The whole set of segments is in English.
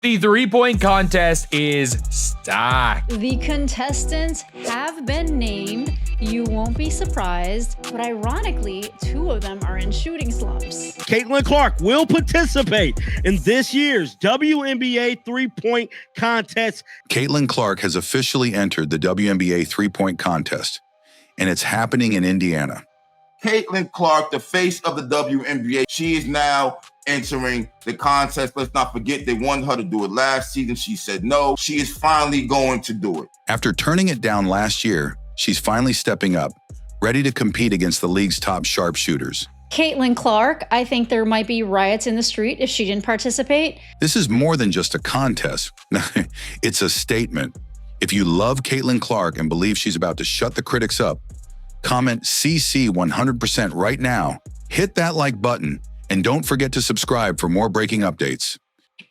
The three-point contest is stacked. The contestants have been named. You won't be surprised, but ironically, 2 of them are in shooting slumps. Caitlin Clark will participate in this year's WNBA three-point contest. Caitlin Clark has officially entered the WNBA three-point contest, and it's happening in Indiana. Caitlin Clark, the face of the WNBA, she is now entering the contest. Let's not forget they wanted her to do it last season. She said no. She is finally going to do it. After turning it down last year, she's finally stepping up, ready to compete against the league's top sharpshooters. Caitlin Clark, I think there might be riots in the street if she didn't participate. This is more than just a contest. It's a statement. If you love Caitlin Clark and believe she's about to shut the critics up, comment CC 100% right now, hit that like button, and don't forget to subscribe for more breaking updates.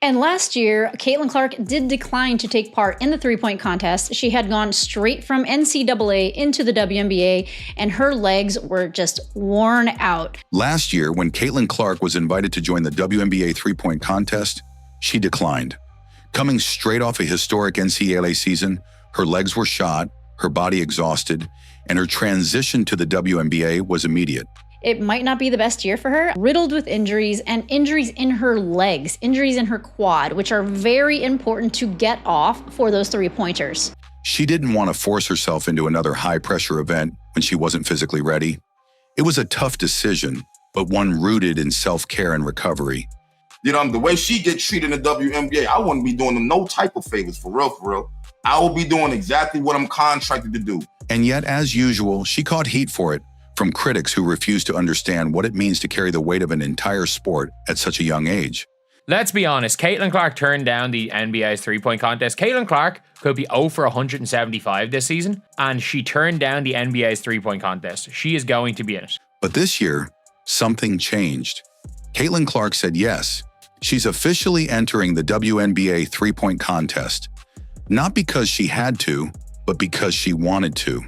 And last year, Caitlin Clark did decline to take part in the three-point contest. She had gone straight from NCAA into the WNBA, and her legs were just worn out. Last year, when Caitlin Clark was invited to join the WNBA three-point contest, she declined. Coming straight off a historic NCAA season, her legs were shot, her body exhausted, and her transition to the WNBA was immediate. It might not be the best year for her, riddled with injuries and injuries in her legs, injuries in her quad, which are very important to get off for those three-pointers. She didn't want to force herself into another high-pressure event when she wasn't physically ready. It was a tough decision, but one rooted in self-care and recovery. You know, the way she gets treated in the WNBA, I wouldn't be doing them no type of favors, for real, for real. I will be doing exactly what I'm contracted to do. And yet, as usual, she caught heat for it from critics who refuse to understand what it means to carry the weight of an entire sport at such a young age. Let's be honest, Caitlin Clark turned down the NBA's three-point contest. Caitlin Clark could be 0 for 175 this season, and she turned down the NBA's three-point contest. She is going to be in it. But this year, something changed. Caitlin Clark said yes. She's officially entering the WNBA three-point contest. Not because she had to, but because she wanted to.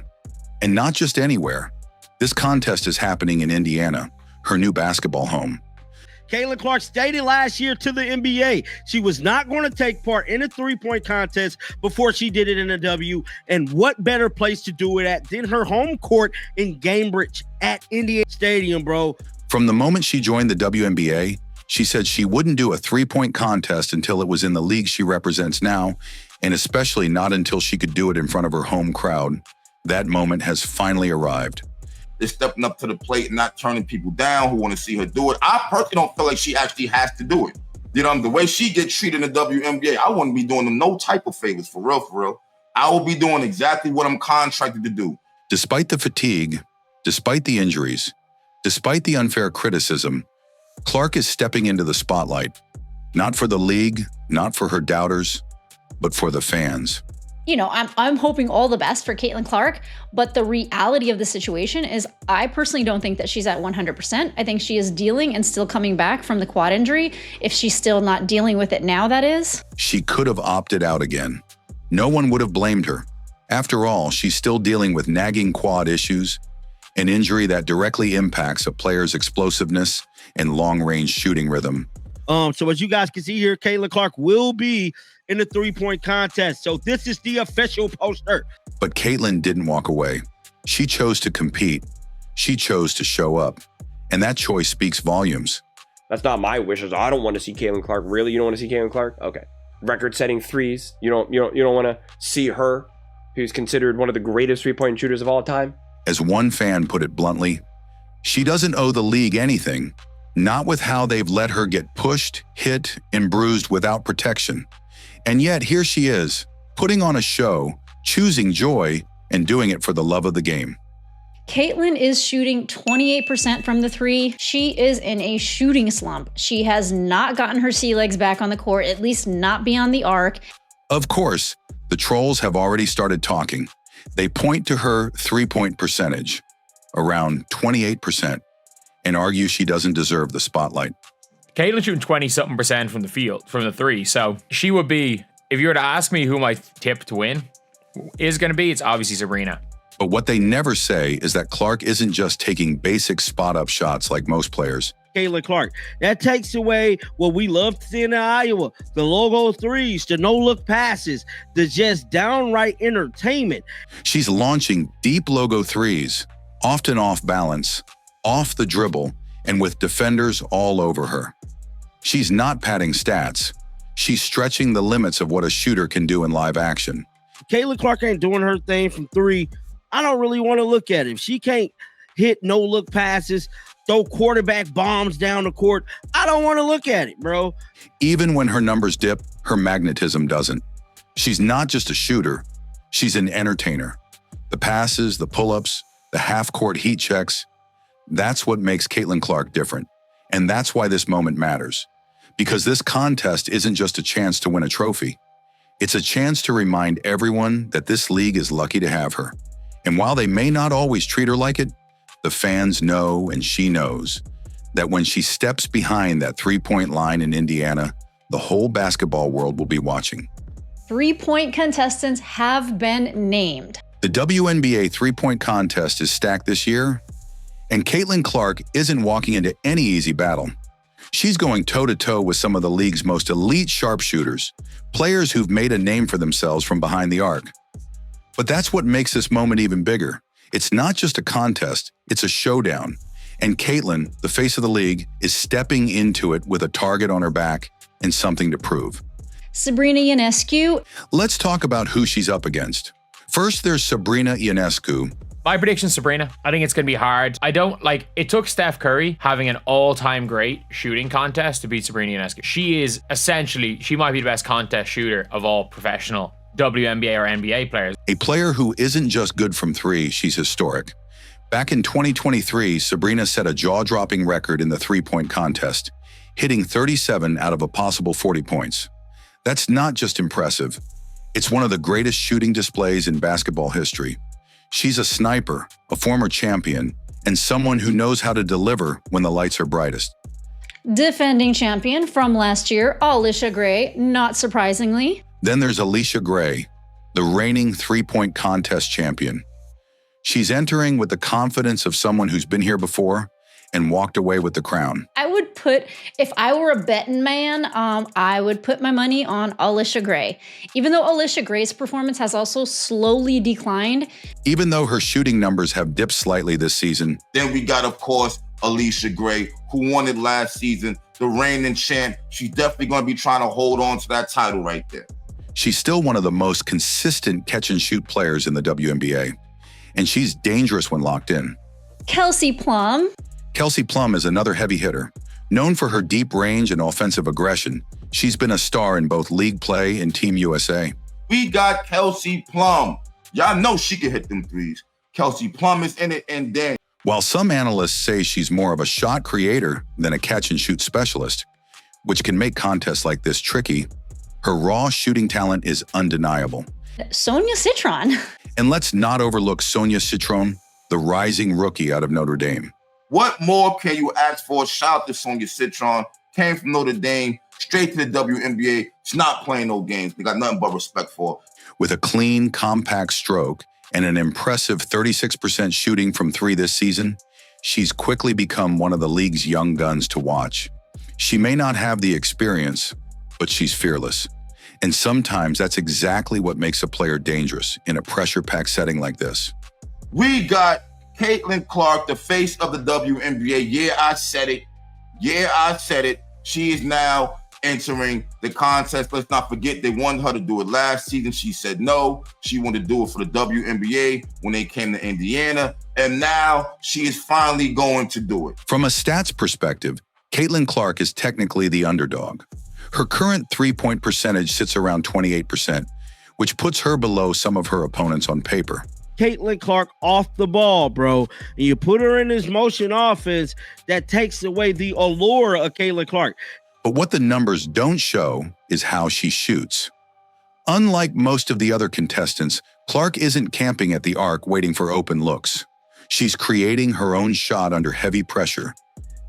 And not just anywhere. This contest is happening in Indiana, her new basketball home. Caitlin Clark stated last year to the NBA she was not going to take part in a three-point contest before she did it in the W. And what better place to do it at than her home court in Cambridge at Indiana Stadium, bro. From the moment she joined the WNBA, she said she wouldn't do a three-point contest until it was in the league she represents now, and especially not until she could do it in front of her home crowd. That moment has finally arrived. They're stepping up to the plate and not turning people down who want to see her do it. I personally don't feel like she actually has to do it. You know, the way she gets treated in the WNBA, I wouldn't be doing them no type of favors, for real, for real. I will be doing exactly what I'm contracted to do. Despite the fatigue, despite the injuries, despite the unfair criticism, Clark is stepping into the spotlight. Not for the league, not for her doubters, but for the fans. You know, I'm hoping all the best for Caitlin Clark, but the reality of the situation is I personally don't think that she's at 100%. I think she is dealing and still coming back from the quad injury. If she's still not dealing with it now, that is. She could have opted out again. No one would have blamed her. After all, she's still dealing with nagging quad issues, an injury that directly impacts a player's explosiveness and long-range shooting rhythm. So as you guys can see here, Caitlin Clark will be in the three-point contest. So this is the official poster. But Caitlin didn't walk away. She chose to compete. She chose to show up. And that choice speaks volumes. That's not my wishes. I don't want to see Caitlin Clark. Really? You don't want to see Caitlin Clark? Okay. Record-setting threes. You don't want to see her, who's considered one of the greatest three-point shooters of all time? As one fan put it bluntly, she doesn't owe the league anything. Not with how they've let her get pushed, hit, and bruised without protection. And yet here she is, putting on a show, choosing joy, and doing it for the love of the game. Caitlin is shooting 28% from the three. She is in a shooting slump. She has not gotten her sea legs back on the court, at least not beyond the arc. Of course, the trolls have already started talking. They point to her three-point percentage, around 28%. And argue she doesn't deserve the spotlight. Caitlin's shooting 20-something% from the field, from the three. So she would be, if you were to ask me who my tip to win is going to be, it's obviously Sabrina. But what they never say is that Clark isn't just taking basic spot-up shots like most players. Caitlin Clark. That takes away what we love to see in Iowa, the logo threes, the no-look passes, the just downright entertainment. She's launching deep logo threes, often off balance, off the dribble, and with defenders all over her. She's not padding stats. She's stretching the limits of what a shooter can do in live action. Caitlin Clark ain't doing her thing from three. I don't really want to look at it. If she can't hit no-look passes, throw quarterback bombs down the court, I don't want to look at it, bro. Even when her numbers dip, her magnetism doesn't. She's not just a shooter. She's an entertainer. The passes, the pull-ups, the half-court heat checks, that's what makes Caitlin Clark different. And that's why this moment matters. Because this contest isn't just a chance to win a trophy. It's a chance to remind everyone that this league is lucky to have her. And while they may not always treat her like it, the fans know and she knows that when she steps behind that three-point line in Indiana, the whole basketball world will be watching. 3-point contestants have been named. The WNBA three-point contest is stacked this year, and Caitlin Clark isn't walking into any easy battle. She's going toe-to-toe with some of the league's most elite sharpshooters, players who've made a name for themselves from behind the arc. But that's what makes this moment even bigger. It's not just a contest, it's a showdown. And Caitlin, the face of the league, is stepping into it with a target on her back and something to prove. Sabrina Ionescu. Let's talk about who she's up against. First, there's Sabrina Ionescu. My prediction, Sabrina. I think it's going to be hard. It took Steph Curry having an all-time great shooting contest to beat Sabrina Ionescu. She might be the best contest shooter of all professional WNBA or NBA players. A player who isn't just good from three, she's historic. Back in 2023, Sabrina set a jaw-dropping record in the three-point contest, hitting 37 out of a possible 40 points. That's not just impressive. It's one of the greatest shooting displays in basketball history. She's a sniper, a former champion, and someone who knows how to deliver when the lights are brightest. Defending champion from last year, Alicia Gray, not surprisingly. Then there's Alicia Gray, the reigning three-point contest champion. She's entering with the confidence of someone who's been here before and walked away with the crown. If I were a betting man, I would put my money on Alicia Gray. Even though Alicia Gray's performance has also slowly declined. Even though her shooting numbers have dipped slightly this season. Then we got, of course, Alicia Gray, who won it last season, the reigning champ. She's definitely going to be trying to hold on to that title right there. She's still one of the most consistent catch-and-shoot players in the WNBA, and she's dangerous when locked in. Kelsey Plum. Kelsey Plum is another heavy hitter. Known for her deep range and offensive aggression, she's been a star in both league play and Team USA. We got Kelsey Plum. Y'all know she can hit them threes. Kelsey Plum is in it, and then. While some analysts say she's more of a shot creator than a catch-and-shoot specialist, which can make contests like this tricky, her raw shooting talent is undeniable. Sonia Citron. And let's not overlook Sonia Citron, the rising rookie out of Notre Dame. What more can you ask for? Shout out to Sonia Citron. Came from Notre Dame, straight to the WNBA. She's not playing no games. They got nothing but respect for her. With a clean, compact stroke and an impressive 36% shooting from three this season, she's quickly become one of the league's young guns to watch. She may not have the experience, but she's fearless. And sometimes that's exactly what makes a player dangerous in a pressure-packed setting like this. We got Caitlin Clark, the face of the WNBA. Yeah, I said it. She is now entering the contest. Let's not forget, they wanted her to do it last season. She said no. She wanted to do it for the WNBA when they came to Indiana. And now she is finally going to do it. From a stats perspective, Caitlin Clark is technically the underdog. Her current three-point percentage sits around 28%, which puts her below some of her opponents on paper. Caitlin Clark off the ball, bro. And you put her in this motion offense that takes away the allure of Caitlin Clark. But what the numbers don't show is how she shoots. Unlike most of the other contestants, Clark isn't camping at the arc waiting for open looks. She's creating her own shot under heavy pressure.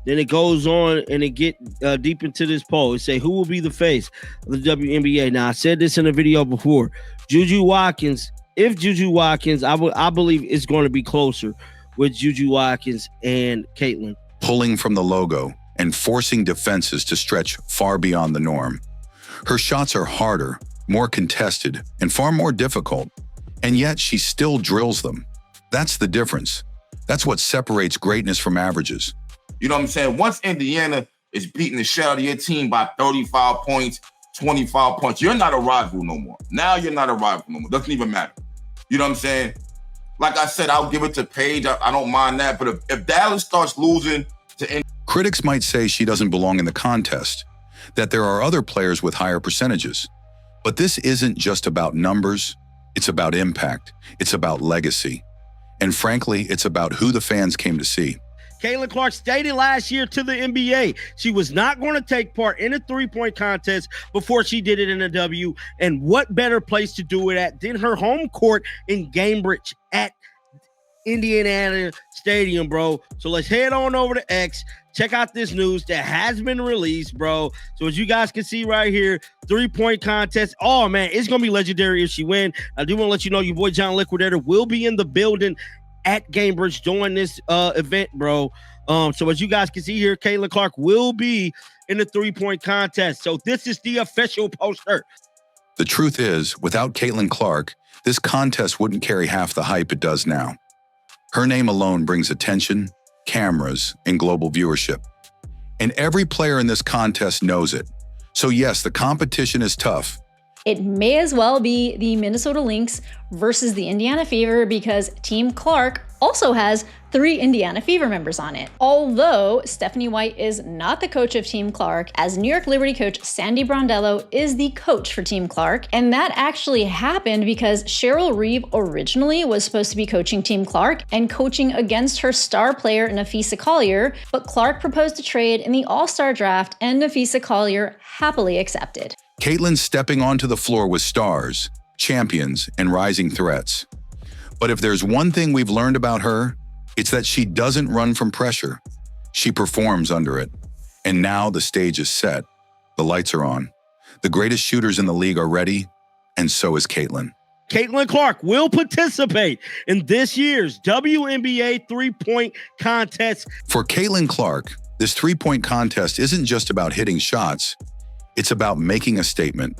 Then it goes on and it get deep into this poll. It say, who will be the face of the WNBA? Now, I said this in a video before. Juju Watkins. If Juju Watkins, I believe it's going to be closer with Juju Watkins and Caitlin. Pulling from the logo, and forcing defenses to stretch far beyond the norm. Her shots are harder, more contested, and far more difficult, and yet she still drills them. That's the difference. That's what separates greatness from averages. You know what I'm saying? Once Indiana is beating the shit out of your team by 35 points, 25 points, you're not a rival no more. Now you're not a rival no more. Doesn't even matter. You know what I'm saying? Like I said, I'll give it to Paige. I don't mind that. But if Dallas starts losing to Indiana, critics might say she doesn't belong in the contest, that there are other players with higher percentages. But this isn't just about numbers. It's about impact. It's about legacy. And frankly, it's about who the fans came to see. Caitlin Clark stated last year to the NBA she was not going to take part in a three-point contest before she did it in a W. And what better place to do it at than her home court in Cambridge at Indiana Stadium, bro. So let's head on over to X. Check out this news that has been released, bro. So as you guys can see right here, three-point contest. Oh, man, it's going to be legendary if she win. I do want to let you know your boy John Liquidator will be in the building at Cambridge during this event, bro. So as you guys can see here, Caitlin Clark will be in the three-point contest. So this is the official poster. The truth is, without Caitlin Clark, this contest wouldn't carry half the hype it does now. Her name alone brings attention, cameras, and global viewership. And every player in this contest knows it. So yes, the competition is tough. It may as well be the Minnesota Lynx versus the Indiana Fever because Team Clark also has 3 Indiana Fever members on it. Although Stephanie White is not the coach of Team Clark, as New York Liberty coach Sandy Brondello is the coach for Team Clark. And that actually happened because Cheryl Reeve originally was supposed to be coaching Team Clark and coaching against her star player Nafisa Collier, but Clark proposed a trade in the All-Star draft and Nafisa Collier happily accepted. Caitlin stepping onto the floor with stars, champions, and rising threats. But if there's one thing we've learned about her, it's that she doesn't run from pressure. She performs under it. And now the stage is set. The lights are on. The greatest shooters in the league are ready, and so is Caitlin. Caitlin Clark will participate in this year's WNBA three-point contest. For Caitlin Clark, this three-point contest isn't just about hitting shots. It's about making a statement.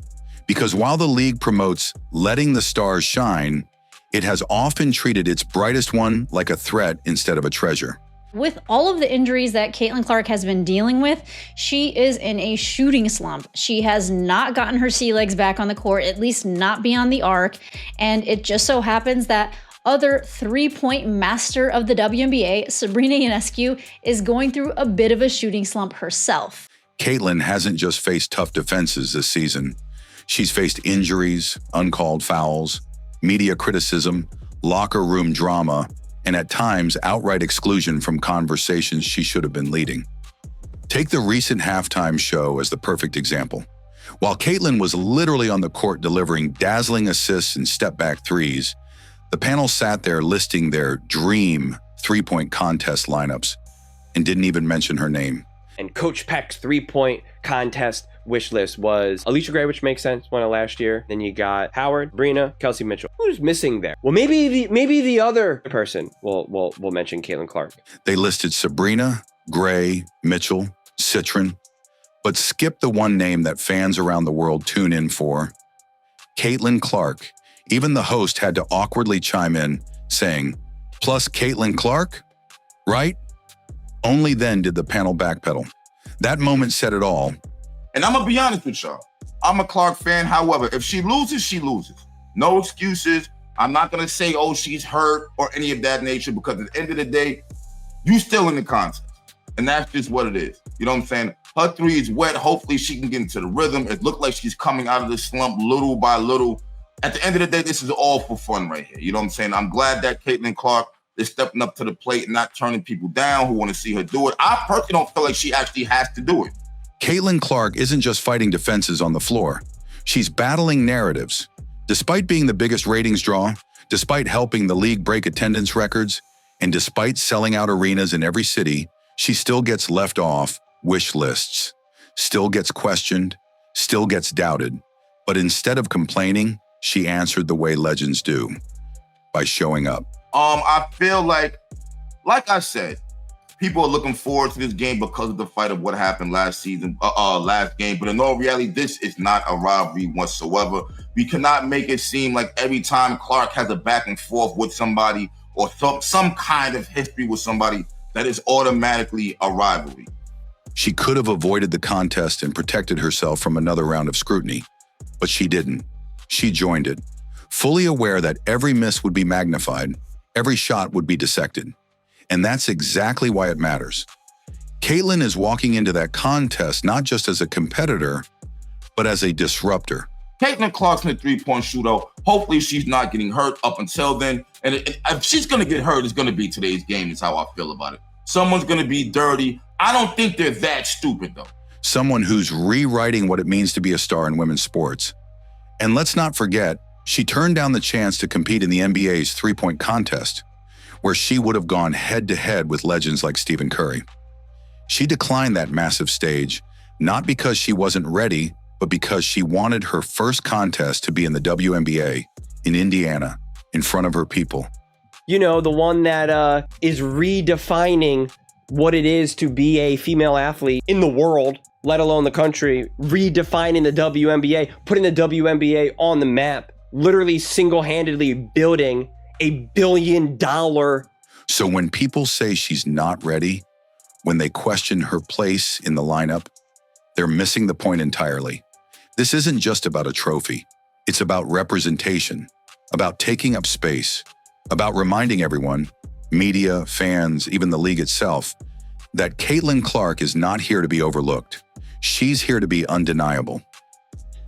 Because while the league promotes letting the stars shine, it has often treated its brightest one like a threat instead of a treasure. With all of the injuries that Caitlin Clark has been dealing with, she is in a shooting slump. She has not gotten her sea legs back on the court, at least not beyond the arc. And it just so happens that other three-point master of the WNBA, Sabrina Ionescu, is going through a bit of a shooting slump herself. Caitlin hasn't just faced tough defenses this season. She's faced injuries, uncalled fouls, media criticism, locker room drama, and at times outright exclusion from conversations she should have been leading. Take the recent halftime show as the perfect example. While Caitlin was literally on the court delivering dazzling assists and step-back threes, the panel sat there listing their dream three-point contest lineups and didn't even mention her name. And Coach Peck's three-point contest wish list was Alicia Gray, which makes sense, won it last year. Then you got Howard, Brina, Kelsey Mitchell. Who's missing there? Well, maybe the other person will mention Caitlin Clark. They listed Sabrina, Gray, Mitchell, Citron, but skip the one name that fans around the world tune in for, Caitlin Clark. Even the host had to awkwardly chime in, saying, "Plus Caitlin Clark, right?" Only then did the panel backpedal. That moment said it all. And I'm going to be honest with y'all. I'm a Clark fan. However, if she loses, she loses. No excuses. I'm not going to say, oh, she's hurt or any of that nature, because at the end of the day, you still in the contest. And that's just what it is. You know what I'm saying? Her three is wet. Hopefully she can get into the rhythm. It looked like she's coming out of the slump little by little. At the end of the day, this is all for fun right here. You know what I'm saying? I'm glad that Caitlin Clark is stepping up to the plate and not turning people down who want to see her do it. I personally don't feel like she actually has to do it. Caitlin Clark isn't just fighting defenses on the floor. She's battling narratives. Despite being the biggest ratings draw, despite helping the league break attendance records, and despite selling out arenas in every city, she still gets left off wish lists, still gets questioned, still gets doubted. But instead of complaining, she answered the way legends do, by showing up. I feel like I said, people are looking forward to this game because of the fight of what happened last season, last game. But in all reality, this is not a rivalry whatsoever. We cannot make it seem like every time Clark has a back and forth with somebody or some kind of history with somebody, that is automatically a rivalry. She could have avoided the contest and protected herself from another round of scrutiny, but she didn't. She joined it, fully aware that every miss would be magnified, every shot would be dissected. And that's exactly why it matters. Caitlin is walking into that contest not just as a competitor, but as a disruptor. Caitlin Clark's in a three-point shootout. Hopefully she's not getting hurt up until then. And if she's going to get hurt, it's going to be today's game is how I feel about it. Someone's going to be dirty. I don't think they're that stupid, though. Someone who's rewriting what it means to be a star in women's sports. And let's not forget, she turned down the chance to compete in the NBA's three-point contest, where she would have gone head-to-head with legends like Stephen Curry. She declined that massive stage, not because she wasn't ready, but because she wanted her first contest to be in the WNBA in Indiana, in front of her people. You know, the one that is redefining what it is to be a female athlete in the world, let alone the country, redefining the WNBA, putting the WNBA on the map, literally single-handedly building $1 billion. So when people say she's not ready, when they question her place in the lineup, they're missing the point entirely. This isn't just about a trophy. It's about representation, about taking up space, about reminding everyone, media, fans, even the league itself, that Caitlin Clark is not here to be overlooked. She's here to be undeniable.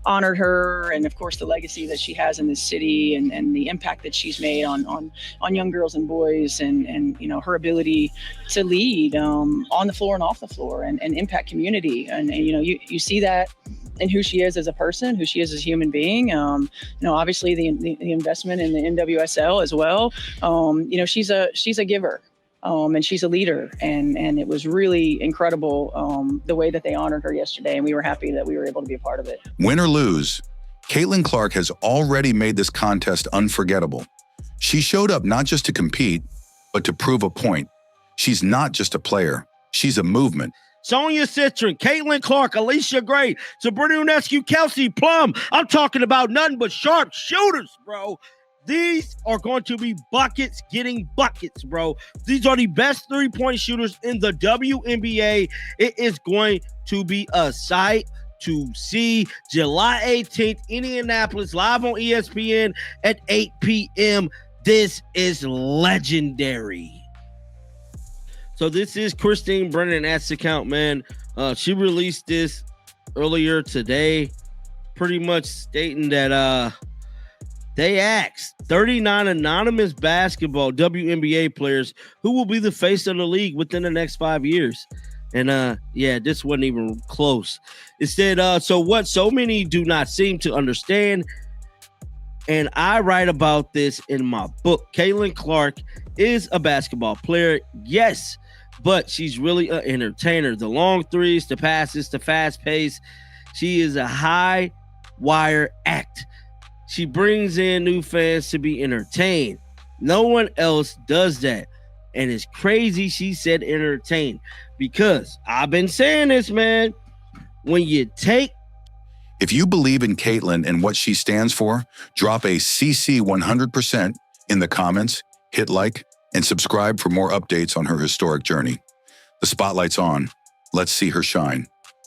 Honored her, and of course the legacy that she has in this city, and the impact that she's made on young girls and boys, and you know, her ability to lead on the floor and off the floor, and impact community, and you know, you see that in who she is as a person, who she is as a human being. You know, obviously the investment in the NWSL as well. You know, she's a giver. And she's a leader, and it was really incredible the way that they honored her yesterday, and we were happy that we were able to be a part of it. Win or lose, Caitlin Clark has already made this contest unforgettable. She showed up not just to compete, but to prove a point. She's not just a player, she's a movement. Sonia Citron, Caitlin Clark, Alicia Gray, Sabrina Ionescu, Kelsey Plum. I'm talking about nothing but sharp shooters, bro. These are going to be buckets getting buckets, bro. These are the best three-point shooters in the WNBA. It is going to be a sight to see. July 18th, Indianapolis, live on ESPN at 8 p.m. This is legendary. So this is Christine Brennan at the account, man. She released this earlier today, pretty much stating that they asked 39 anonymous basketball WNBA players who will be the face of the league within the next 5 years. And yeah, this wasn't even close. It said, so what so many do not seem to understand, and I write about this in my book. Caitlin Clark is a basketball player, yes, but she's really an entertainer. The long threes, the passes, the fast pace. She is a high wire act. She brings in new fans to be entertained. No one else does that. And it's crazy she said entertained, because I've been saying this, man. When you take... If you believe in Caitlin and what she stands for, drop a CC 100% in the comments, hit like, and subscribe for more updates on her historic journey. The spotlight's on. Let's see her shine.